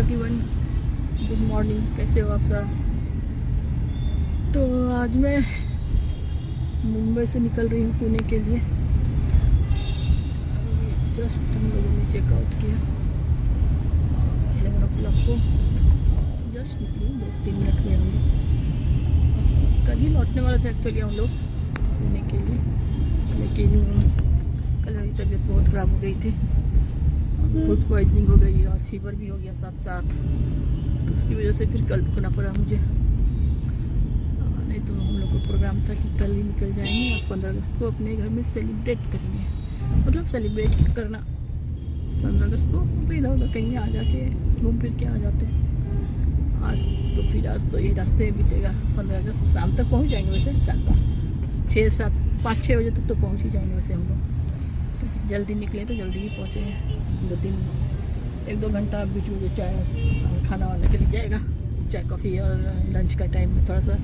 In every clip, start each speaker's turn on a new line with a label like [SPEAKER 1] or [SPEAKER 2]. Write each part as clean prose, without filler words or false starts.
[SPEAKER 1] Everyone, good morning. कैसे हो आप सब? तो आज मैं मुंबई से निकल रही हूँ पुणे के लिए। जस्ट हम लोगों ने चेकआउट किया 11 o'clock को। जस्ट निकली 2-3 मिनट में होंगे। कल ही लौटने वाले थे एक्चुअली हम लोग पुणे के लिए, लेकिन कल मेरी तबीयत बहुत ख़राब हो गई थी। फूड पॉइजनिंग हो गई और फीवर भी हो गया साथ साथ, तो उसकी वजह से फिर कल रुकना पड़ा मुझे। नहीं तो हम लोग को प्रोग्राम था कि कल ही निकल जाएंगे और 15 अगस्त को अपने घर में सेलिब्रेट करेंगे। मतलब सेलिब्रेट करना 15 अगस्त को इधर उधर कहीं आ जाके घूम फिर के आ जाते हैं। आज तो ये रास्ते में बीतेगा। 15 अगस्त शाम तक पहुँच जाएंगे वैसे, 5-6 बजे तक तो पहुँच ही जाएंगे वैसे हम लोग। जल्दी निकले तो जल्दी ही पहुँचेंगे। 1-2 घंटा बीच में चाय खाना वाना के लिए जाएगा। चाय कॉफ़ी और लंच का टाइम में थोड़ा सा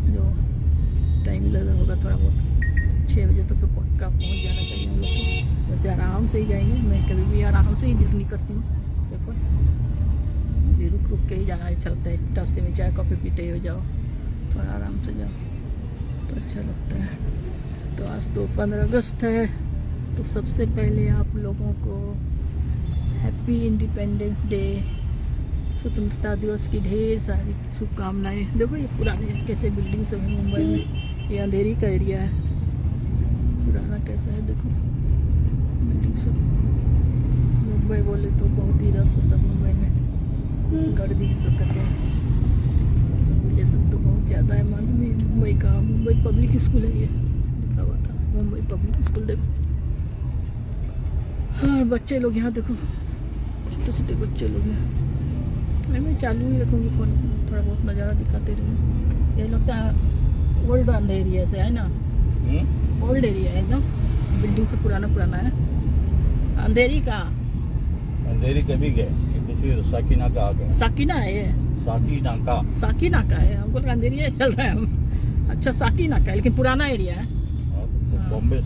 [SPEAKER 1] जो टाइम इधर होगा थोड़ा बहुत 6 बजे तक तो पक्का पहुँच जाना चाहिए हम लोग को। वैसे आराम से ही जाएंगे, मैं कभी भी आराम से ही जर्नी करती हूँ। देखो रुक के ही जाना अच्छा लगता है। रास्ते में चाय कॉफ़ी पीते हुए जाओ, थोड़ा आराम से जाओ तो अच्छा लगता है। तो आज तो 15 अगस्त है, तो सबसे पहले आप लोगों को हैप्पी इंडिपेंडेंस डे, स्वतंत्रता दिवस की ढेर सारी शुभकामनाएं। देखो ये पुराने कैसे बिल्डिंग सब है मुंबई में। ये अंधेरी का एरिया है, पुराना कैसा है देखो बिल्डिंग सब। मुंबई बोले तो बहुत ही रस होता है मुंबई में, गर्दी सब कहते हैं। रिलेशन तो बहुत ज़्यादा है मालूम है मुंबई का। मुंबई पब्लिक स्कूल है, ये लिखा हुआ था मुंबई पब्लिक स्कूल। देखो हाँ, बच्चे लोग यहाँ देखो, छोटे छोटे बच्चे लोग हैं। मैं चालू ही रखूँगी फ़ोन, थोड़ा बहुत नज़ारा दिखाते रहूँगी। ये लगता है ओल्ड एरिया से है ना, ओल्ड एरिया है एकदम, बिल्डिंग से पुराना है। अंधेरी का
[SPEAKER 2] अंधेरी कभी गए, दूसरी साकिना का आ गए।
[SPEAKER 1] साकिना है ये, साकिना का है। हमको लगा अंधेरी चल रहा है हम। अच्छा साकिना का है, लेकिन पुराना एरिया है।
[SPEAKER 2] बॉम्बे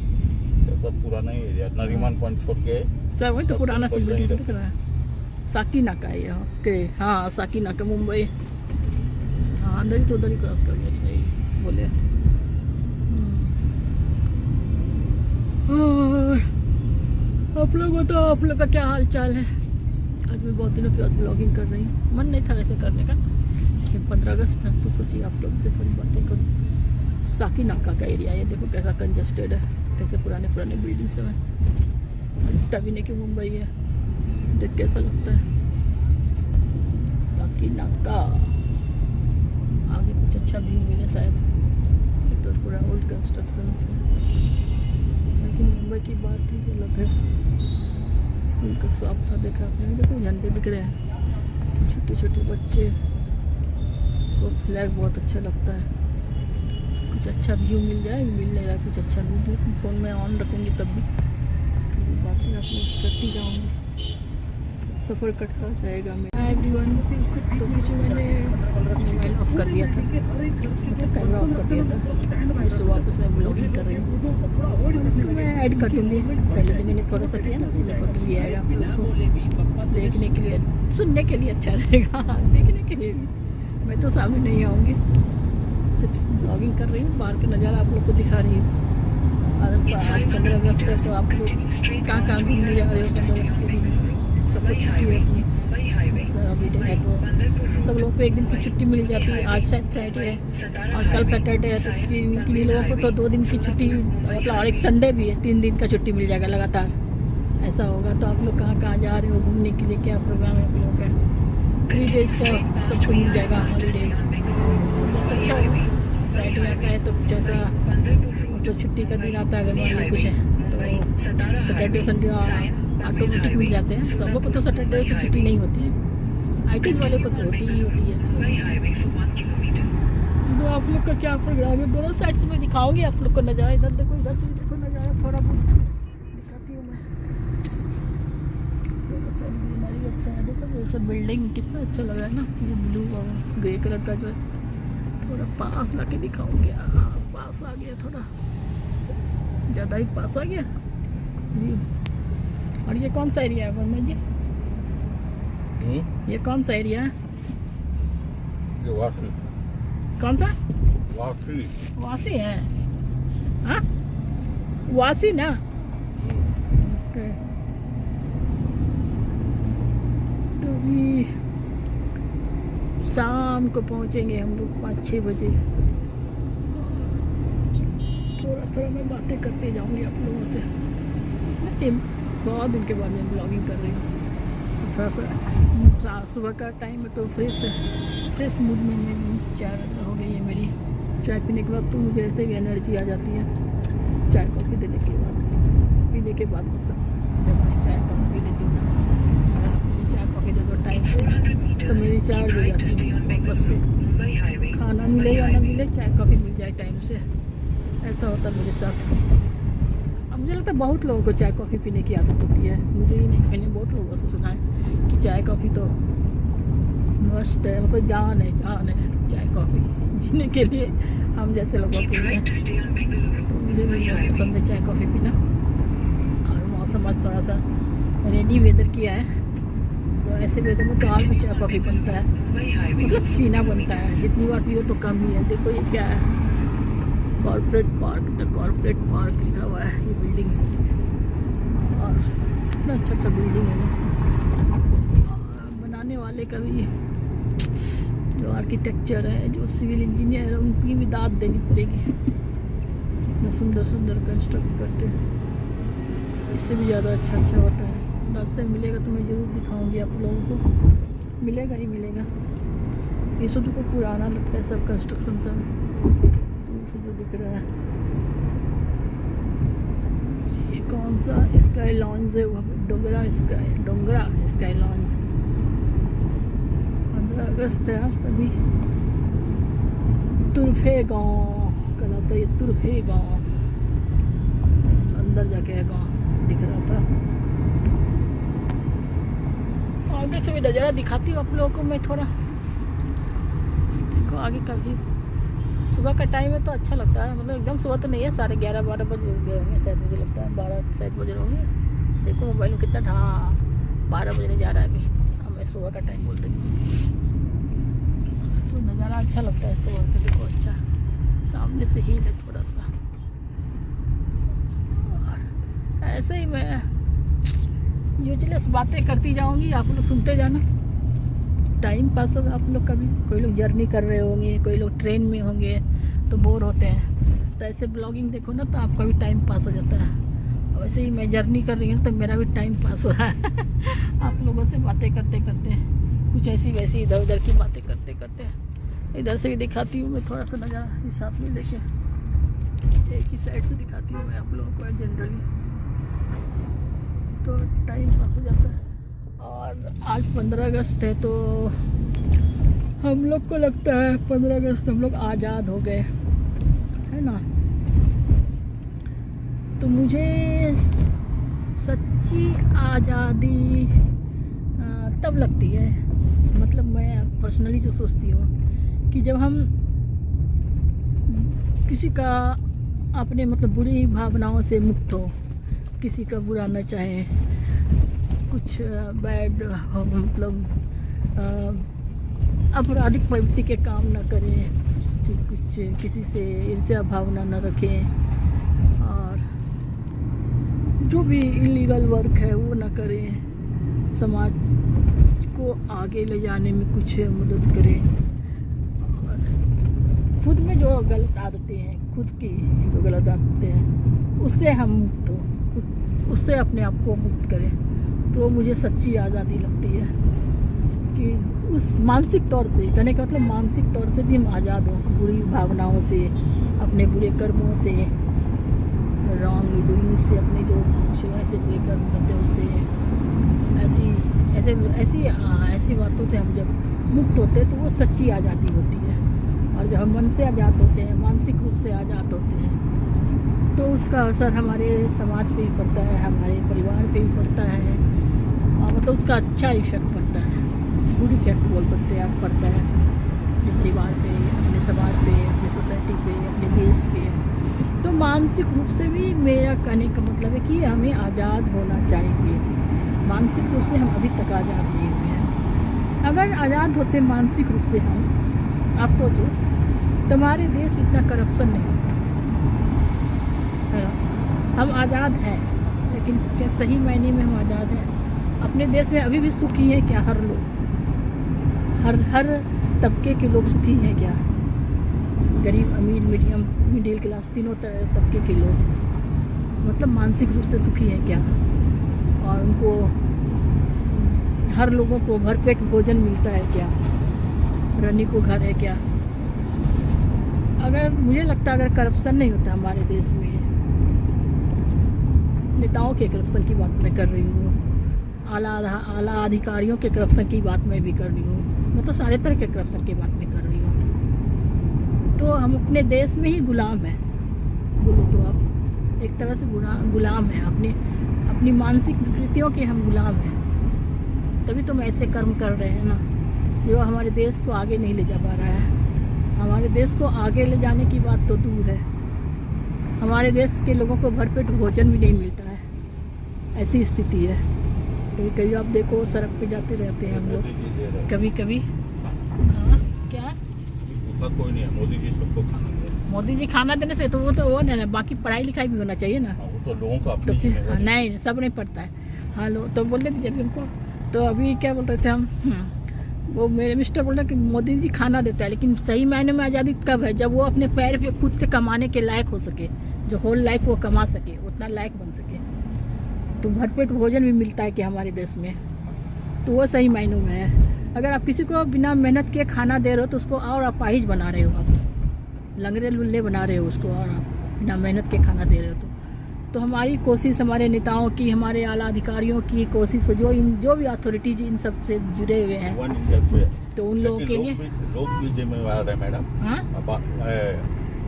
[SPEAKER 2] सब पुराना ही एरिया, नरीमान पॉइंट छोड़ के
[SPEAKER 1] सब वही तो पुराना सब बिल्डिंग दिख रहा है। साकिना का है ओके। हाँ साकिना का मुंबई। हाँ अंदर तो उधर ही क्रॉस कर गया चाहिए बोले। आप लोग बताओ, आप लोग का क्या हाल चाल है? आज मैं बहुत दिनों के बाद ब्लॉगिंग कर रही हूँ। मन नहीं था ऐसे करने का, लेकिन 15 अगस्त था तो सोचिए आप लोग से थोड़ी बातें करूँ। साकिनाका का एरिया ये देखो कैसा कंजस्टेड है, कैसे पुराने बिल्डिंग सब है। तभी नहीं कि मुंबई है, देख कैसा लगता है साकिनाका। आगे कुछ अच्छा व्यू मिले शायद, तो पूरा ओल्ड कंस्ट्रक्शन है, लेकिन मुंबई की बात ही अलग है। फूल का शॉप था, देखा आपने? देखो झंडे दिख रहे हैं, छोटे छोटे बच्चे को फ्लैग बहुत अच्छा लगता है। कुछ अच्छा व्यू मिल जाए, मिल नहीं रहा कुछ अच्छा व्यू। फ़ोन में ऑन रखूँगी तब भी बातें आप लोग करती जाऊँगी, सफ़र कटता जाएगा मेरा। एवरीवन, तो पीछे मैंने मोबाइल ऑफ कर दिया था, मतलब कैमरा ऑफ कर दिया था। उससे वापस मैं ब्लॉगिंग कर रही हूँ। मैं ऐड कर दूँगी, पहले तो मैंने थोड़ा सा किया ना, उसी में कर दूँगी ऐड आप लोग को देखने के लिए, सुनने के लिए अच्छा रहेगा, देखने के लिए भी। मैं तो सामने नहीं आऊँगी, सिर्फ ब्लॉगिंग कर रही हूँ, बाहर का नज़ारा आप लोग को दिखा रही हूँ। और आज 15 अगस्त है तो आप लोग कहाँ घूमने जा रहे हो? 15 अगस्त के दिन सब कुछ छुट्टी रहती है, हॉलीडे है, तो सब लोग को एक दिन की छुट्टी मिल जाती है। आज शायद फ्राइडे है और कल सैटरडे है, तो किन्हीं लोगों को तो 2 दिन की छुट्टी, मतलब और एक संडे भी है, 3 दिन का छुट्टी मिल जाएगा लगातार। ऐसा होगा तो आप लोग कहाँ जा रहे हो घूमने के लिए? क्या प्रोग्राम है आप लोगों का? 3 डेज का सबको मिल जाएगा हॉलीडेज। अच्छा फ्राइडे आता है तो कुछ ऐसा, तो छुट्टी का दिन आता है अगर मान लो कुछ है तो सैटरडे संडे ऑटोमेटिक मिल जाते हैं। सब लोग को तो सैटरडे से छुट्टी नहीं होती है, आईटी वाले को तो होती ही होती है। तो आप लोग का क्या प्रोग्राम है? दोनों साइड से मैं दिखाऊंगी आप लोग को नज़ारा। इधर देखो, इधर से देखो नज़ारा, थोड़ा बहुत दिखाती हूँ मैं। दोनों साइड ग्रीनरी अच्छा है, देखो ये सब बिल्डिंग कितना अच्छा लग रहा है ना, ये ब्लू और ग्रे कलर का जो है। थोड़ा पास ला के दिखाऊंगी। पास आ गया, थोड़ा ज़्यादा ही पास आ गया जी। और ये कौन सा एरिया है वर्मा जी?
[SPEAKER 2] हम्म,
[SPEAKER 1] ये कौन सा एरिया है?
[SPEAKER 2] ये वासी
[SPEAKER 1] कौन सा?
[SPEAKER 2] वासी।
[SPEAKER 1] वासी है? हाँ, वासी ना। ओके। तो अभी शाम को पहुंचेंगे हम लोग 5-6 बजे। थोड़ा थोड़ा मैं बातें करते जाऊंगी आप लोगों से। बहुत दिन के बाद मैं ब्लॉगिंग कर रही हूँ। थोड़ा सा सुबह का टाइम है तो फ्रेश मूड में मैं चाय हो गई है मेरी। चाय पीने के बाद तो मुझे ऐसे भी एनर्जी आ जाती है। चाय कॉफ़ी पीने के बाद मतलब जब मैं चाय कॉफ़ी पी लेती हूँ ना, मुझे चाय कॉफ़ी दे दो टाइम से तो मेरी चार्ज हो जाती है बस से। खाना मिले या ना मिले, चाय कॉफ़ी मिल जाए टाइम से, ऐसा होता है मेरे साथ। अब मुझे लगता है बहुत लोगों को चाय कॉफ़ी पीने की आदत होती है, मुझे ही नहीं, मैंने बहुत लोगों से सुना है कि चाय कॉफ़ी तो मस्ट है, मतलब जान है चाय कॉफ़ी जीने के लिए हम जैसे लोगों के लिए। तो मुझे भी बहुत पसंद है चाय कॉफ़ी पीना। और मौसम आज थोड़ा सा रेनी वेदर किया है, तो ऐसे वेदर में तो और भी चाय कॉफ़ी बनता है, मतलब पीना बनता है। जितनी बार पियो तो कम ही है। देखो ये क्या है, corporate park, the corporate park लिखा हुआ है ये बिल्डिंग। और इतना अच्छा बिल्डिंग है ना। और बनाने वाले का भी, जो आर्किटेक्चर है, जो सिविल इंजीनियर है, उनकी भी दाद देनी पड़ेगी। इतना सुंदर सुंदर कंस्ट्रक्ट करते हैं, इससे भी ज़्यादा अच्छा होता है। रास्ते में मिलेगा तो मैं ज़रूर दिखाऊंगी आप लोगों को, मिलेगा ही मिलेगा। ये सब तो पुराना लगता है सब कंस्ट्रक्शन सब, तो उसे जो दिख रहा है ये कौन सा स्काई लॉन्ज है, वो डोंगरा स्काई लॉन्ज। 15 अगस्त है आज, तभी तुरफे गाँव कहलाता है ये, तुरफे गाँव। अंदर जाके है गाँव दिख रहा था। आगे से भी नज़ारा दिखाती हूँ आप लोगों को मैं थोड़ा। देखो आगे का भी, सुबह का टाइम है तो अच्छा लगता है, मतलब एकदम सुबह तो नहीं है, 11:30-12 बजे गए होंगे शायद, मुझे लगता है 12 शायद बजे होंगे। देखो मोबाइल में कितना, हाँ 12 बजने जा रहा है अभी। हाँ मैं सुबह का टाइम बोल रही हूँ, तो नज़ारा अच्छा लगता है सुबह का। देखो अच्छा सामने से हिल है थोड़ा सा। और ऐसे ही मैं यूजलेस बातें करती जाऊँगी, आप लोग सुनते जाना, टाइम पास होगा आप लोग का भी। कोई लोग जर्नी कर रहे होंगे, कोई लोग ट्रेन में होंगे तो बोर होते हैं, तो ऐसे ब्लॉगिंग देखो ना तो आपका भी टाइम पास हो जाता है। और वैसे ही मैं जर्नी कर रही हूँ तो मेरा भी टाइम पास हो रहा है आप लोगों से बातें करते करते, कुछ ऐसी वैसी इधर उधर की बातें करते करते। इधर से भी दिखाती हूँ मैं थोड़ा सा नज़ारा इस साथ में लेके, एक ही साइड से दिखाती हूँ मैं आप लोगों को जनरली, तो टाइम पास हो जाता है। और आज 15 अगस्त है, तो हम लोग को लगता है 15 अगस्त हम लोग आज़ाद हो गए, है ना। तो मुझे सच्ची आज़ादी तब लगती है, मतलब मैं पर्सनली जो सोचती हूँ कि जब हम किसी का अपने मतलब बुरी भावनाओं से मुक्त हो, किसी का बुरा न चाहे, कुछ बैड मतलब आपराधिक प्रवृत्ति के काम न करें, कुछ किसी से ईर्ष्या भावना न रखें, और जो भी इलीगल वर्क है वो न करें, समाज को आगे ले जाने में कुछ मदद करें, और खुद में जो गलत आदतें हैं, खुद की जो गलत आदतें हैं उससे हम मुक्त हो, उससे अपने आप को मुक्त करें, तो मुझे सच्ची आज़ादी लगती है। कि उस मानसिक तौर से, कहने का मतलब मानसिक तौर से भी हम आज़ाद हों, बुरी भावनाओं से, अपने बुरे कर्मों से, रॉन्ग डूइंग से, अपने जो ऐसे बुरे कर्म करते हैं उससे, ऐसी बातों से हम जब मुक्त होते हैं तो वो सच्ची आज़ादी होती है। और जब हम मन से आज़ाद होते हैं, मानसिक रूप से आज़ाद होते हैं, तो उसका असर हमारे समाज पे भी पड़ता है, हमारे परिवार पे भी पड़ता है, और मतलब उसका अच्छा इफेक्ट पड़ता है, गुड इफेक्ट बोल सकते हैं आप, पड़ता है अपने परिवार पे, अपने समाज पे, अपनी सोसाइटी पे, अपने देश पे। तो मानसिक रूप से भी मेरा कहने का मतलब है कि हमें आज़ाद होना चाहिए। मानसिक रूप से हम अभी तक आज़ाद नहीं हुए हैं, अगर आज़ाद होते मानसिक रूप से हम, आप सोचो, तो हमारे देश में इतना करप्शन नहीं होता है ना। हम आज़ाद हैं, लेकिन क्या सही मायने में हम आज़ाद हैं? अपने देश में अभी भी सुखी है क्या हर लोग? हर तबके के लोग सुखी हैं क्या? गरीब, अमीर, मीडियम, मिडिल क्लास, तीनों तबके के लोग मतलब मानसिक रूप से सुखी हैं क्या? और उनको हर लोगों को भरपेट भोजन मिलता है क्या? रहने को घर है क्या? अगर मुझे लगता है अगर करप्शन नहीं होता हमारे देश में, नेताओं के करप्शन की बात मैं कर रही हूँ, आला अधिकारियों के करप्शन की बात मैं भी कर रही हूँ, मतलब सारे तरह के करप्शन की बात मैं कर रही हूँ, तो हम अपने देश में ही गुलाम हैं। बोलो तो आप एक तरह से गुलाम हैं, अपनी मानसिक विकृतियों के हम गुलाम हैं। तभी तो हम ऐसे कर्म कर रहे हैं ना, जो हमारे देश को आगे नहीं ले जा पा रहा है। हमारे देश को आगे ले जाने की बात तो दूर है, हमारे देश के लोगों को भरपेट भोजन भी नहीं मिलता है, ऐसी स्थिति है। कभी कभी आप देखो सड़क पे जाते रहते हैं हम लोग, कभी कभी। हाँ, क्या
[SPEAKER 2] कोई नहीं है, मोदी जी सबको खाना दे रहे हैं।
[SPEAKER 1] मोदी जी खाना देने से तो वो नहीं, बाकी पढ़ाई लिखाई भी होना चाहिए ना।
[SPEAKER 2] वो तो लोगों का
[SPEAKER 1] तो
[SPEAKER 2] अपनी
[SPEAKER 1] फिर
[SPEAKER 2] जिम्मेदारी है।
[SPEAKER 1] नहीं, सब नहीं पढ़ता है। हाँ लो तो बोल देते जब हमको, तो अभी क्या बोल रहे थे हम, वो मेरे मिस्टर बोल रहे कि मोदी जी खाना देता है, लेकिन सही मायने में आज़ादी कब है? जब वो अपने पैर पे खुद से कमाने के लायक हो सके, जो होल लाइफ वो कमा सके, उतना लायक बन सके। तो भरपेट भोजन भी मिलता है कि हमारे देश में, तो वो सही मायनों में है। अगर आप किसी को बिना मेहनत के खाना दे रहे हो तो उसको और अपाहिज बना रहे हो, आप लंगड़े लुल्ले बना रहे हो उसको, और आप बिना मेहनत के खाना दे रहे हो। तो हमारी कोशिश, हमारे नेताओं की, हमारे आला अधिकारियों की कोशिश हो, जो भी अथॉरिटीज इन सब से जुड़े हुए हैं,
[SPEAKER 2] वन स्टेप पे।
[SPEAKER 1] तो उन लोगों के लिए
[SPEAKER 2] लोग भी जिम्मेवार है मैडम।
[SPEAKER 1] हाँ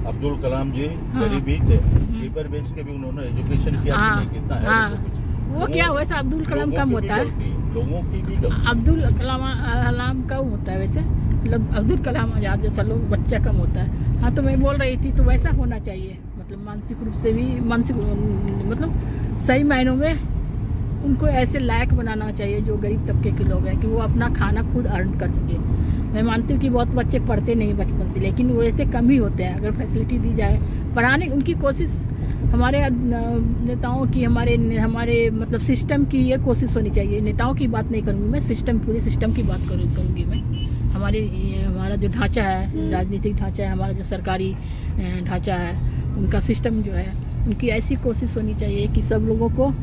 [SPEAKER 2] अब्दुल कलाम जी
[SPEAKER 1] हाँ।
[SPEAKER 2] गरीब ही थे, पेपर बेच के भी उन्होंने एजुकेशन किया।
[SPEAKER 1] हाँ,
[SPEAKER 2] कितना है
[SPEAKER 1] हाँ।
[SPEAKER 2] वो कुछ।
[SPEAKER 1] वो क्या वैसा अब्दुल कलाम कम होता है,
[SPEAKER 2] लोगों की भी गलती।
[SPEAKER 1] अब्दुल कलाम कम होता है वैसे, मतलब अब्दुल कलाम आज़ाद जो चलो बच्चा कम होता है। हाँ तो मैं बोल रही थी, तो वैसा होना चाहिए, मतलब मानसिक रूप से भी, मतलब सही मायनों में उनको ऐसे लायक बनाना चाहिए जो गरीब तबके के लोग हैं, कि वो अपना खाना खुद अर्न कर सके। मैं मानती हूँ कि बहुत बच्चे पढ़ते नहीं बचपन से, लेकिन वो ऐसे कम ही होते हैं। अगर फैसिलिटी दी जाए पढ़ाने, उनकी कोशिश, हमारे नेताओं की, हमारे मतलब सिस्टम की ये कोशिश होनी चाहिए। नेताओं की बात नहीं करूँगी मैं, पूरे सिस्टम की बात करूँगी मैं। हमारा जो ढांचा है, राजनीतिक ढांचा है, हमारा जो सरकारी ढांचा है, उनका सिस्टम जो है, उनकी ऐसी कोशिश होनी चाहिए कि सब लोगों को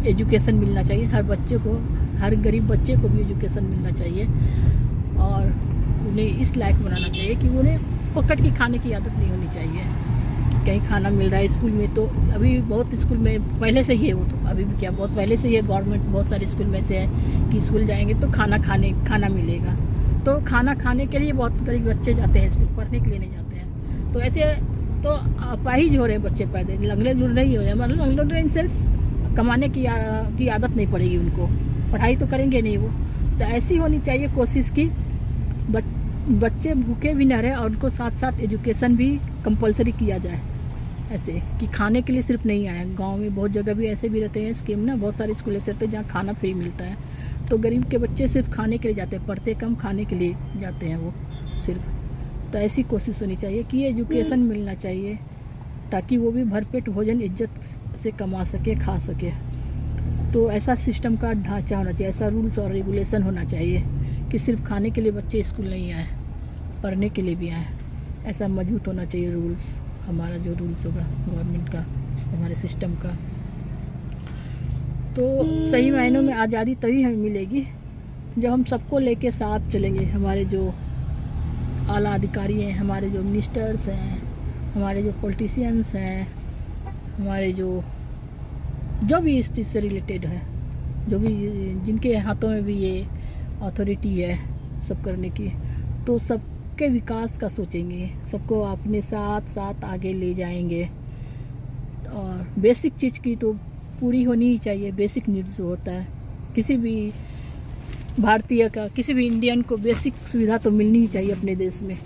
[SPEAKER 1] एजुकेशन मिलना चाहिए, हर बच्चे को, हर गरीब बच्चे को भी एजुकेशन मिलना चाहिए, और उन्हें इस लायक बनाना चाहिए कि उन्हें पकड़ के खाने की आदत नहीं होनी चाहिए। कहीं खाना मिल रहा है स्कूल में, तो अभी बहुत स्कूल में पहले से ही है, वो तो अभी भी क्या बहुत पहले से ही है, गवर्नमेंट बहुत सारे स्कूल में से है कि स्कूल जाएंगे तो खाना मिलेगा। तो खाना खाने के लिए बहुत गरीब बच्चे जाते हैं स्कूल, पढ़ने के लिए नहीं जाते हैं। तो ऐसे तो अपाहिज हो रहे हैं बच्चे, पैदे लंगड़े लुल्ले ही हो रहे हैं, मतलब लंगड़े इन सेंस कमाने की आदत नहीं पड़ेगी उनको, पढ़ाई तो करेंगे नहीं वो। तो ऐसी होनी चाहिए कोशिश की बच्चे भूखे भी न रहे, और उनको साथ साथ एजुकेशन भी कंपलसरी किया जाए, ऐसे कि खाने के लिए सिर्फ नहीं आए। गांव में बहुत जगह भी ऐसे भी रहते हैं स्कीम ना, बहुत सारे स्कूल ऐसे रहते हैं जहाँ खाना फ्री मिलता है, तो गरीब के बच्चे सिर्फ खाने के लिए जाते हैं, पढ़ते कम, खाने के लिए जाते हैं वो सिर्फ। तो ऐसी कोशिश होनी चाहिए कि एजुकेशन मिलना चाहिए, ताकि वो भी भरपेट भोजन इज्जत से कमा सके, खा सके। तो ऐसा सिस्टम का ढांचा होना चाहिए, ऐसा रूल्स और रेगुलेशन होना चाहिए कि सिर्फ खाने के लिए बच्चे स्कूल नहीं आए, पढ़ने के लिए भी आए। ऐसा मजबूत होना चाहिए रूल्स, हमारा जो रूल्स होगा गवर्नमेंट का, हमारे सिस्टम का। तो सही मायनों में आज़ादी तभी हमें मिलेगी जब हम सबको लेके साथ चलेंगे। हमारे जो आला अधिकारी हैं, हमारे जो मिनिस्टर्स हैं, हमारे जो पॉलिटिशियंस हैं, हमारे जो भी इस चीज़ से रिलेटेड है, जो भी जिनके हाथों में भी ये अथॉरिटी है सब करने की, तो सबके विकास का सोचेंगे, सबको अपने साथ आगे ले जाएंगे। और बेसिक चीज़ की तो पूरी होनी ही चाहिए, बेसिक नीड्स जो होता है किसी भी भारतीय का, किसी भी इंडियन को बेसिक सुविधा तो मिलनी ही चाहिए अपने देश में।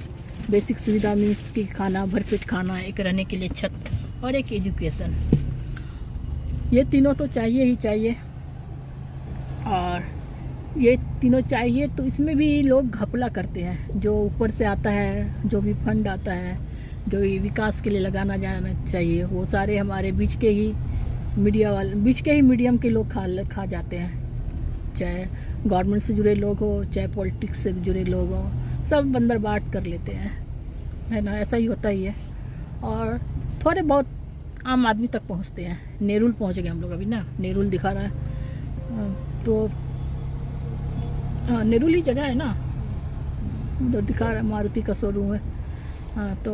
[SPEAKER 1] बेसिक सुविधा मीन्स कि खाना, भरपेट खाना, एक रहने के लिए छत और एक एजुकेशन, ये तीनों तो चाहिए ही चाहिए। और ये तीनों चाहिए। तो इसमें भी लोग घपला करते हैं, जो ऊपर से आता है, जो भी फंड आता है, जो ये विकास के लिए लगाना जाना चाहिए, वो सारे हमारे बीच के ही मीडियम के लोग खा जाते हैं। चाहे गवर्नमेंट से जुड़े लोग हो, चाहे पॉलिटिक्स से जुड़े लोग हो, सब बंदर बाट कर लेते हैं, है ना। ऐसा ही होता ही है। और थोड़े बहुत आम आदमी तक पहुंचते हैं। नेरुल पहुंच गए हम लोग अभी ना, नेरुल दिखा रहा है। तो हाँ, नेरुल ही जगह है ना, उधर दिखा रहा है, मारुति का शोरूम है। हाँ, तो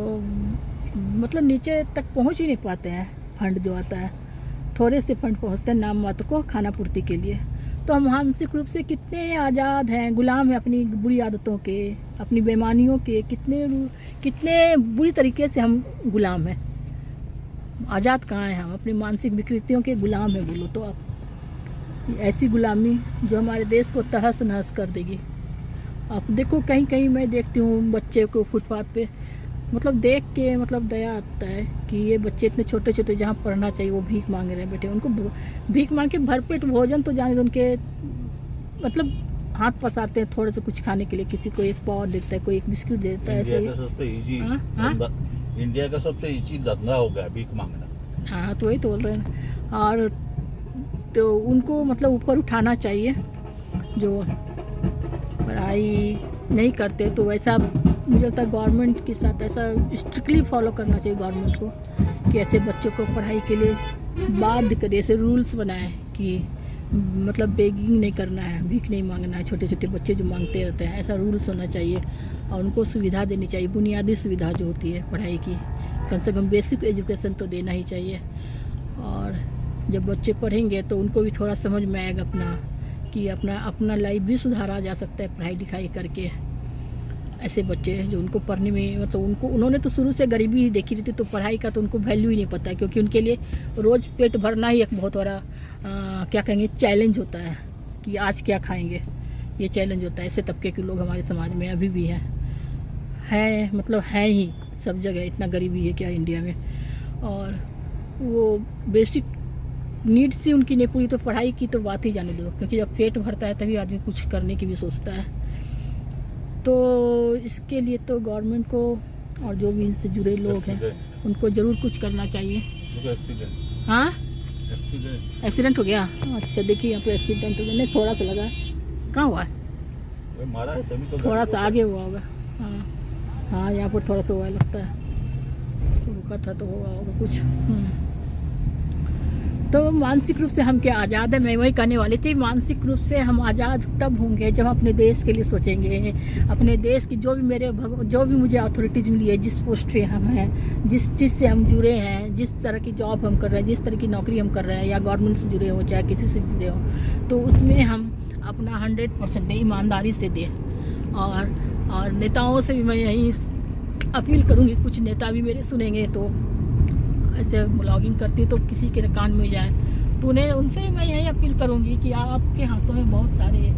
[SPEAKER 1] मतलब नीचे तक पहुंच ही नहीं पाते हैं फंड जो आता है। थोड़े से फंड पहुंचते हैं नाम मात्र को, खाना पूर्ति के लिए। तो हम मानसिक रूप से कितने आज़ाद हैं, गुलाम हैं अपनी बुरी आदतों के, अपनी बेईमानियों के। कितने बुरी तरीके से हम गुलाम हैं। आज़ाद कहाँ हैं हम? अपनी मानसिक विकृतियों के गुलाम हैं बोलो तो आप। ऐसी गुलामी जो हमारे देश को तहस नहस कर देगी। आप देखो, कहीं कहीं मैं देखती हूँ बच्चे को फुटपाथ पे, मतलब देख के मतलब दया आता है कि ये बच्चे इतने छोटे छोटे, जहाँ पढ़ना चाहिए वो भीख मांग रहे हैं बेटे। उनको भीख मांग के भरपेट भोजन तो जाने दो, उनके मतलब हाथ पसारते हैं थोड़े से कुछ खाने के लिए। किसी को एक पाव देता है, कोई एक बिस्किट देता है।
[SPEAKER 2] इंडिया का सबसे इजी धंधा हो गया भीख मांगना।
[SPEAKER 1] हाँ, तो वही तो बोल रहे हैं। और तो उनको मतलब ऊपर उठाना चाहिए। जो पढ़ाई नहीं करते तो वैसा मुझे लगता है गवर्नमेंट के साथ ऐसा स्ट्रिक्टली फॉलो करना चाहिए गवर्नमेंट को, कि ऐसे बच्चों को पढ़ाई के लिए बाध्य करे। ऐसे रूल्स बनाए कि मतलब बेगिंग नहीं करना है, भीख नहीं मांगना है। छोटे छोटे बच्चे जो मांगते रहते हैं, ऐसा रूल्स होना चाहिए। और उनको सुविधा देनी चाहिए, बुनियादी सुविधा जो होती है पढ़ाई की, कम से कम बेसिक एजुकेशन तो देना ही चाहिए। और जब बच्चे पढ़ेंगे तो उनको भी थोड़ा समझ में आएगा अपना, कि अपना लाइफ भी सुधारा जा सकता है पढ़ाई लिखाई करके। ऐसे बच्चे जो उनको पढ़ने में मतलब उन्होंने तो शुरू से गरीबी ही देखी रहती, तो पढ़ाई का तो उनको वैल्यू ही नहीं पता है। क्योंकि उनके लिए रोज़ पेट भरना ही एक बहुत बड़ा क्या कहेंगे, चैलेंज होता है कि आज क्या खाएंगे, ये चैलेंज होता है। ऐसे तबके के लोग हमारे समाज में अभी भी हैं, मतलब हैं ही सब जगह। इतना गरीबी है क्या इंडिया में। और वो बेसिक नीड्स ही उनकी नहीं पूरी, तो पढ़ाई की तो बात ही जाने दो। क्योंकि जब पेट भरता है तभी आदमी कुछ करने की भी सोचता है। तो इसके लिए तो गवर्नमेंट को और जो भी इनसे जुड़े लोग हैं उनको ज़रूर कुछ करना चाहिए। हाँ, एक्सीडेंट हो गया। अच्छा, देखिए यहाँ पे एक्सीडेंट हो गया। नहीं, थोड़ा सा लगा। कहाँ हुआ है?
[SPEAKER 2] मारा है तभी तो
[SPEAKER 1] थोड़ा सा आगे हुआ होगा। हाँ हाँ, यहाँ पर थोड़ा सा हुआ लगता है, तो रुका था तो हुआ होगा कुछ। तो मानसिक रूप से हम क्या आज़ाद है? मैं वही कहने वाली थी, मानसिक रूप से हम आज़ाद तब होंगे जब हम अपने देश के लिए सोचेंगे। अपने देश की जो भी मुझे अथॉरिटीज़ मिली है, जिस पोस्ट पे हम हैं, जिस चीज़ से हम जुड़े हैं, जिस तरह की जॉब हम कर रहे हैं, जिस तरह की नौकरी हम कर रहे हैं, या गवर्नमेंट से जुड़े हों चाहे किसी से जुड़े हों, तो उसमें हम अपना 100% दें, ईमानदारी से दें। और नेताओं से भी मैं यही अपील करूँगी, कुछ नेता भी मेरे सुनेंगे तो ऐसे ब्लॉगिंग करती तो किसी के कान में जाए, तो उनसे मैं यही अपील करूँगी कि आपके हाथों में बहुत सारे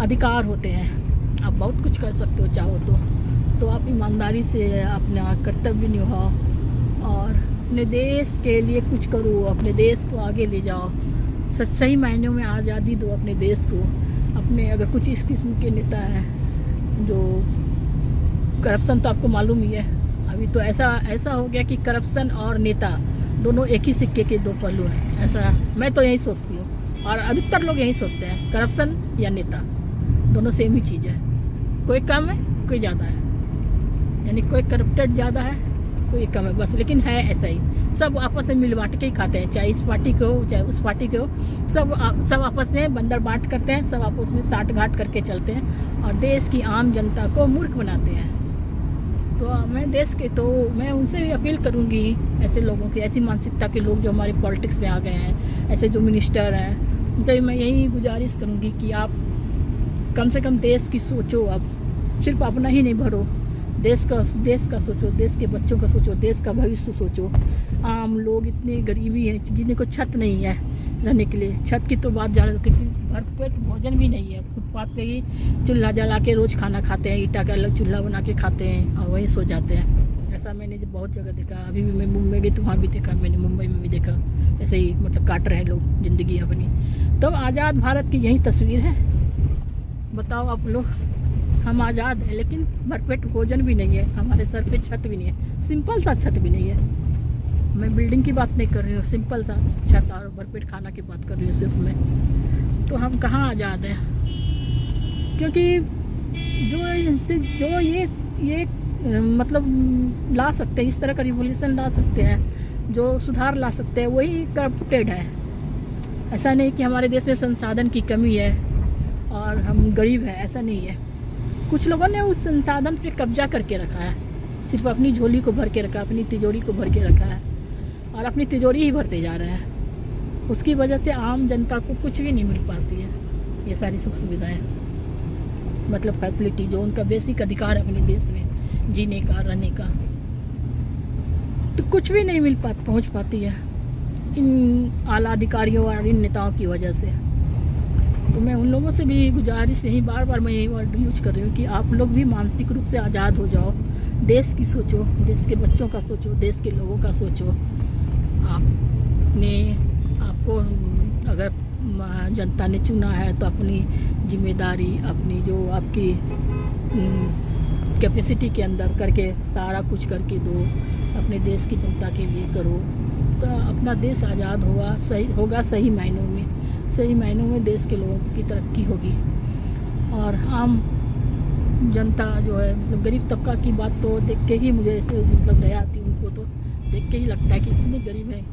[SPEAKER 1] अधिकार होते हैं, आप बहुत कुछ कर सकते हो चाहो तो आप ईमानदारी से अपना कर्तव्य निभाओ और अपने देश के लिए कुछ करो, अपने देश को आगे ले जाओ। सही मायनों में आज़ादी दो अपने देश को। अपने अगर कुछ इस किस्म के नेता हैं जो करप्शन, तो आपको मालूम ही है अभी तो ऐसा हो गया कि करप्शन और नेता दोनों एक ही सिक्के के दो पहलू हैं। ऐसा मैं तो यही सोचती हूँ, और अधिकतर लोग यही सोचते हैं, करप्शन या नेता दोनों सेम ही चीज़ है। कोई कम है, कोई ज़्यादा है, यानी कोई करप्टेड ज़्यादा है, कोई कम है, बस। लेकिन है ऐसा ही, सब आपस में मिल बांट के ही खाते हैं, चाहे इस पार्टी के हो चाहे उस पार्टी के हो, सब आपस में बंदर बांट करते हैं, सब आपस में साठ घाट करके चलते हैं और देश की आम जनता को मूर्ख बनाते हैं। तो मैं उनसे भी अपील करूंगी, ऐसे लोगों की, ऐसी मानसिकता के लोग जो हमारे पॉलिटिक्स में आ गए हैं, ऐसे जो मिनिस्टर हैं, उनसे भी मैं यही गुजारिश करूंगी कि आप कम से कम देश की सोचो। आप सिर्फ अपना ही नहीं भरो, देश का सोचो, देश के बच्चों का सोचो, देश का भविष्य सोचो। आम लोग इतनी गरीबी है जिनको छत नहीं है रहने के लिए, छत की तो बात ज़्यादा, क्योंकि भरपेट भोजन भी नहीं है। फुटपाथ पे ही चूल्हा जला के रोज़ खाना खाते हैं, ईटा का अलग चूल्हा बना के खाते हैं और वहीं सो जाते हैं। ऐसा मैंने बहुत जगह देखा। अभी भी मैं मुंबई गई तो वहाँ भी देखा, मैंने मुंबई में भी देखा, ऐसे ही मतलब काट रहे हैं लोग ज़िंदगी अपनी। तो आज़ाद भारत की यही तस्वीर है। बताओ आप लोग, हम आज़ाद हैं लेकिन भरपेट भोजन भी नहीं है, हमारे सर पे छत भी नहीं है, सिंपल सा छत भी नहीं है। मैं बिल्डिंग की बात नहीं कर रही हूँ, सिंपल सा छत और भरपेट खाना की बात कर रही हूँ सिर्फ मैं। तो हम कहाँ आज़ाद हैं? क्योंकि जो ये मतलब ला सकते हैं, इस तरह का रिवोल्यूशन ला सकते हैं, जो सुधार ला सकते हैं, वही करप्टेड है। ऐसा नहीं कि हमारे देश में संसाधन की कमी है और हम गरीब हैं, ऐसा नहीं है। कुछ लोगों ने उस संसाधन पे कब्जा करके रखा है, सिर्फ अपनी झोली को भर के रखा, अपनी तिजोरी को भर के रखा है और अपनी तिजोरी ही भरते जा रहे हैं। उसकी वजह से आम जनता को कुछ भी नहीं मिल पाती है, ये सारी सुख सुविधाएं, मतलब फैसिलिटी जो उनका बेसिक अधिकार है अपने देश में जीने का, रहने का, तो कुछ भी नहीं पहुंच पाती है इन आला अधिकारियों और इन नेताओं की वजह से। तो मैं उन लोगों से भी गुजारिश, यही बार बार मैं यही वर्ड यूज कर रही हूँ कि आप लोग भी मानसिक रूप से आज़ाद हो जाओ, देश की सोचो, देश के बच्चों का सोचो, देश के लोगों का सोचो। आपको अगर जनता ने चुना है तो अपनी जिम्मेदारी, अपनी जो आपकी कैपेसिटी के अंदर करके सारा कुछ करके दो, अपने देश की जनता के लिए करो, तो अपना देश आज़ाद होगा सही मायनों में देश के लोगों की तरक्की होगी। और आम जनता जो है, मतलब गरीब तबका की बात तो देख के ही मुझे ऐसे मतलब दया आती है, उनको तो देख के ही लगता है कि इतने गरीब हैं,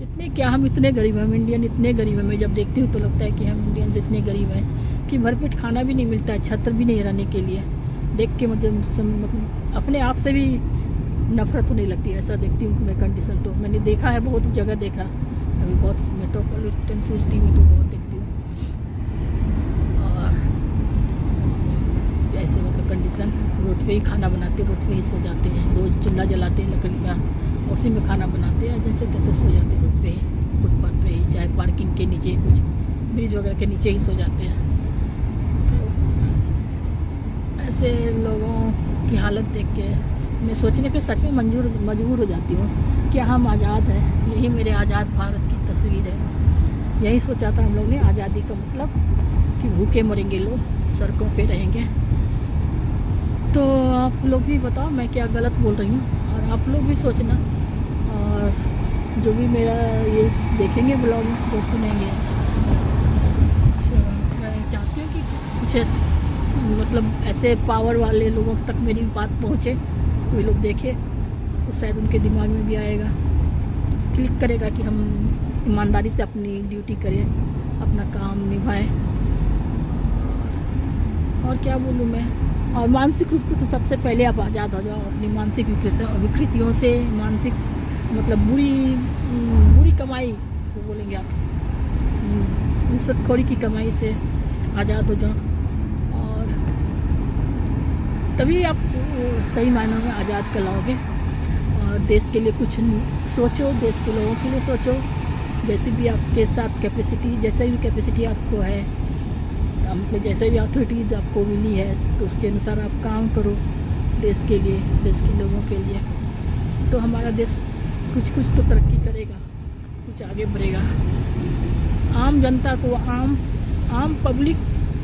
[SPEAKER 1] इतने क्या हम इतने गरीब हैं, हम इंडियन इतने गरीब हैं। मैं जब देखती हूँ तो लगता है कि हम इंडियंस इतने गरीब हैं कि भरपेट खाना भी नहीं मिलता है, छत्र भी नहीं रहने के लिए। देख के मतलब अपने आप से भी नफरत होने लगती है, ऐसा देखती हूँ मैं कंडीशन। तो मैंने देखा है, बहुत जगह देखा, अभी बहुत मेट्रोपॉलिटन सिटी में तो बहुत देखती हूँ। और ऐसे मतलब कंडीशन, रोड पे ही खाना बनाते, रोड पे ही सो जाते हैं, रोज चूल्हा जलाते हैं लकड़ी का, उसी में खाना बनाते हैं, जैसे तैसे सो जाते हैं रोड पे ही, फुटपाथ पे ही, चाहे पार्किंग के नीचे, कुछ ब्रिज वगैरह के नीचे ही सो जाते हैं। तो ऐसे लोगों की हालत देख के मैं सोचने पे सच में मजबूर हो जाती हूँ कि हम आज़ाद हैं, यही मेरे आज़ाद भारत की तस्वीर है। यही सोचा था हम लोग ने, आज़ादी का मतलब कि भूखे मरेंगे लोग, सड़कों पे रहेंगे। तो आप लोग भी बताओ मैं क्या गलत बोल रही हूँ, और आप लोग भी सोचना, और जो भी मेरा ये देखेंगे ब्लॉग तो सुनेंगे। मैं चाहती हूँ कि कुछ मतलब ऐसे पावर वाले लोगों तक मेरी बात पहुँचे, कोई लोग देखे तो शायद उनके दिमाग में भी आएगा, क्लिक करेगा कि हम ईमानदारी से अपनी ड्यूटी करें, अपना काम निभाएं। और क्या बोलूँ मैं, और मानसिक रूप से तो सबसे पहले आप आज़ाद हो जाओ अपनी मानसिक विकृतियों से, मानसिक मतलब बुरी कमाई वो बोलेंगे आप, रिश्वतखोरी की कमाई से आज़ाद हो जाओ, और तभी आप सही मायनों में आज़ाद कहलाओगे। और देश के लिए कुछ सोचो, देश के लोगों के लिए सोचो, जैसे भी आपके साथ कैपेसिटी, जैसे भी कैपेसिटी आपको है, मतलब जैसे भी अथॉरिटीज़ आपको मिली है, तो उसके अनुसार आप काम करो देश के लिए, देश के लोगों के लिए। तो हमारा देश कुछ तो तरक्की करेगा, कुछ आगे बढ़ेगा। आम जनता को, आम पब्लिक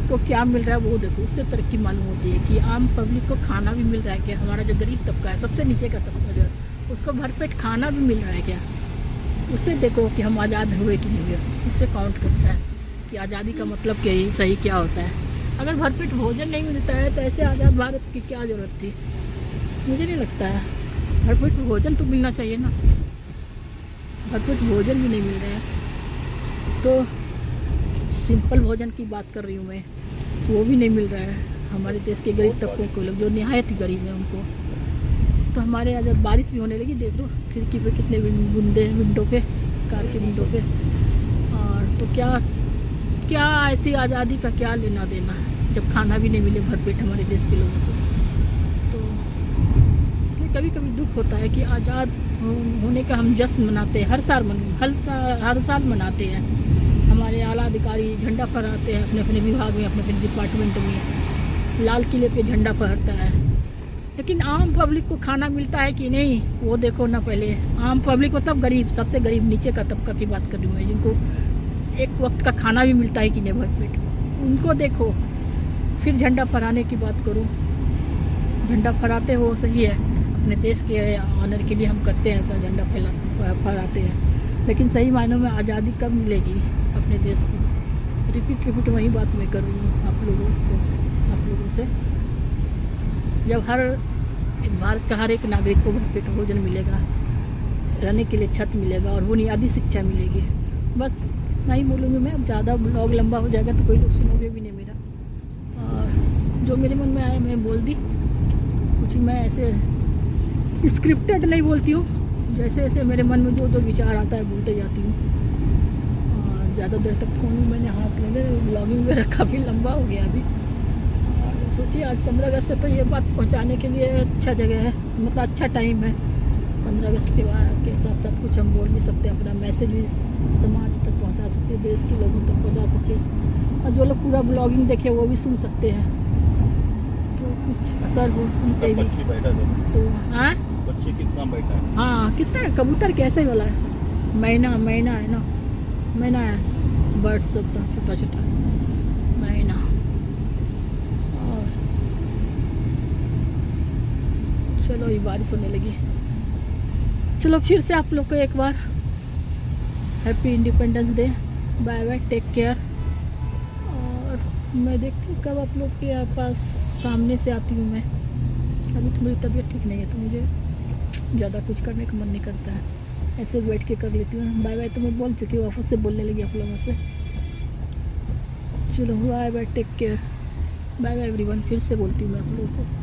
[SPEAKER 1] को क्या मिल रहा है वो देखो, उससे तरक्की मालूम होती है कि आम पब्लिक को खाना भी मिल रहा है क्या, हमारा जो गरीब तबका है, सबसे नीचे का तबका जो है, उसको भरपेट खाना भी मिल रहा है क्या, उससे देखो कि हम आज़ाद हुए कि नहीं हुए, उससे काउंट करता है कि आज़ादी का मतलब क्या है, सही क्या होता है। अगर भरपेट भोजन नहीं मिलता है तो ऐसे आज़ाद भारत की क्या ज़रूरत थी, मुझे नहीं लगता है। भरपेट भोजन तो मिलना चाहिए ना, भरपेट भोजन भी नहीं मिल रहा है। तो सिंपल भोजन की बात कर रही हूँ मैं, वो भी नहीं मिल रहा है हमारे देश के गरीब तबकों को, लोग जो निहायत ही गरीब हैं उनको। तो हमारे यहाँ जब बारिश भी होने लगी, देख लो खिड़की पे कितने बूंदे, विंडो पे, कार के विंडो पे। और तो क्या ऐसी आज़ादी का क्या लेना देना जब खाना भी नहीं मिले भरपेट हमारे देश के लोगों को। तो इसलिए कभी कभी दुख होता है कि आज़ाद होने का हम जश्न मनाते हैं, हर साल मनाते हैं। हमारे आला अधिकारी झंडा फहराते हैं अपने अपने विभाग में, अपने अपने डिपार्टमेंट में, लाल किले पे झंडा फहरता है। लेकिन आम पब्लिक को खाना मिलता है कि नहीं, वो देखो ना पहले। आम पब्लिक मतलब गरीब, सबसे गरीब नीचे का तबका की बात कर रही हूँ मैं, जिनको एक वक्त का खाना भी मिलता है कि नहीं भरपेट, उनको देखो। फिर झंडा फहराने की बात करूँ, झंडा फहराते हो सही है, अपने देश के ऑनर के लिए हम करते हैं ऐसा, झंडा फहराते हैं, लेकिन सही मायनों में आज़ादी कब मिलेगी अपने देश को? रिपीट वही बात मैं कर रही हूँ आप लोगों से। जब भारत का हर एक नागरिक को पेट भोजन मिलेगा, रहने के लिए छत मिलेगा और बुनियादी शिक्षा मिलेगी, बस इतना ही बोलूँगी मैं। अब ज़्यादा ब्लॉग लंबा हो जाएगा तो कोई लोग सुनोगे भी नहीं मेरा, और जो मेरे मन में आया मैं बोल दी। कुछ मैं ऐसे स्क्रिप्टेड नहीं बोलती हूँ, जैसे जैसे मेरे मन में जो विचार आता है बोलते जाती हूँ। और ज़्यादा देर तक फ़ोन में मैंने हाथ लगे, ब्लॉगिंग मेरा काफ़ी लंबा हो गया अभी। और सोचिए आज 15 अगस्त से तो ये बात पहुँचाने के लिए अच्छा जगह है, मतलब अच्छा टाइम है। 15 अगस्त के साथ साथ कुछ हम बोल भी सकते हैं, अपना मैसेज भी समाज तक पहुंचा सकते हैं, देश के लोगों तक पहुंचा सकते हैं, और जो लोग पूरा ब्लॉगिंग देखे वो भी सुन सकते हैं, तो कुछ असर हो उन पे भी।
[SPEAKER 2] पक्षी बैठा था
[SPEAKER 1] तो हाँ,
[SPEAKER 2] पक्षी कितना बैठा है?
[SPEAKER 1] हाँ कितना है, कबूतर कैसे वाला है, मैना है ना, मैना है, बर्ड सब तो छोटा छोटा मैना। और चलो ये बारिश होने लगी। चलो फिर से आप लोग को एक बार happy independence day, bye bye, take care. और मैं देखती हूँ कब आप लोग के पास सामने से आती हूँ मैं। अभी तो मेरी तबीयत ठीक नहीं है, तो मुझे ज़्यादा कुछ करने का मन नहीं करता है, ऐसे बैठ के कर लेती हूँ। बाय बाय तो मैं बोल चुकी हूँ, वापस से बोलने लगी आप लोगों से। चलो bye bye, take care, bye bye everyone, फिर से बोलती हूँ मैं आप लोगों को।